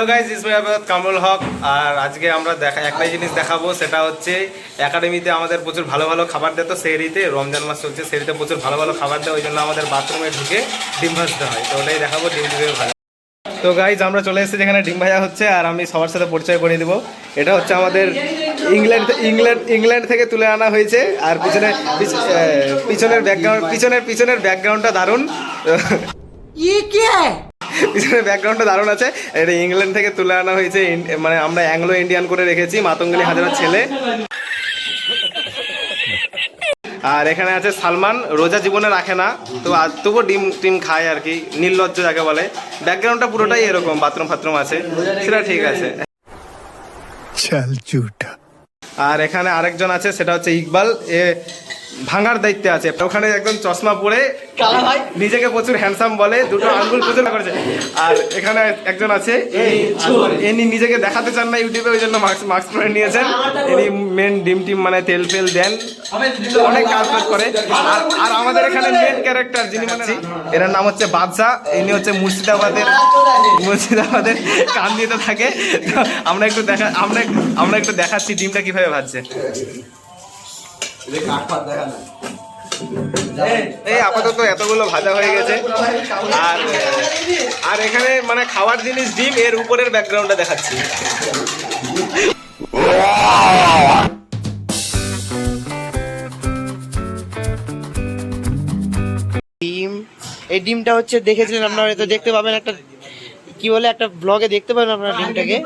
Hello guys, Kamrul হক। আর আজকে আমরা একটাই জিনিস দেখাবো, সেটা হচ্ছে একাডেমিতে আমাদের প্রচুর ভালো ভালো খাবার দেয়। তো সেহরিতে রমজান মাস চলছে, সেহরিতে প্রচুর ভালো ভালো খাবার দেয়, ওই জন্য আমাদের বাথরুমে ঢুকে ডিম ভাজতে হয়। তো ওটাই দেখাবো, ডিম কীভাবে ভাজা। তো গাইজ আমরা চলে এসেছি যেখানে ডিম ভাজা হচ্ছে, আর আমি সবার সাথে পরিচয় করিয়ে দেবো। এটা হচ্ছে আমাদের ইংল্যান্ড থেকে তুলে আনা হয়েছে। আর পিছনের ব্যাকগ্রাউন্ডটা দারুণ। পিছনের ব্যাকগ্রাউন্ডটা দারুণ আছে। এটা ইংল্যান্ড থেকে তুলে আনা হয়েছে, মানে আমরা অ্যাংলো ইন্ডিয়ান করে রেখেছি, মাতঙ্গিনী হাজরার ছেলে। আর এখানে আছে সালমান, রোজা জীবনে রাখে না, তো তবুও ডিম খায় আর কি, নির্লজ্জ যাকে বলে। ব্যাকগ্রাউন্ডটা পুরোটাই এরকম, বাথরুম আছে, সেটা ঠিক আছে। আর এখানে আরেকজন আছে, সেটা হচ্ছে ইকবাল। এ ভাঙার দায়িত্বে আছে। ওখানে একদম চশমা পরে নিজেকে প্রচুর হ্যান্ডসাম বলে, দুটো আঙ্গুল প্রচুর করেছে। আর এখানে একজন আছে, ইনি নিজেকে দেখাতে চান না ইউটিউবে, ওই জন্য মাস্ক পরে নিয়েছেন। ইনি মেন ডিম টিম মানে তেল ফেল দেন, অনেক কাজ করে। আর আমাদের এখানে মেন ক্যারেক্টার যিনি মানে, এর নাম হচ্ছে বাদশা। ইনি হচ্ছে মুর্শিদাবাদের কান দিতে থাকে। আমরা একটু দেখাচ্ছি ডিমটা কিভাবে ভাজছে। এই আপাতত এতগুলো ভাজা হয়ে গেছে। আর এখানে মানে খাওয়ার জিনিস ডিম, এর উপরের ব্যাকগ্রাউন্ডটা দেখাচ্ছি। ডিম, এই ডিমটা হচ্ছে দেখেছিলেন আপনারা, তো দেখতে পাবেন একটা কি বলে একটা ব্লগে দেখতে পাবেন আপনারা ডিমটাকে।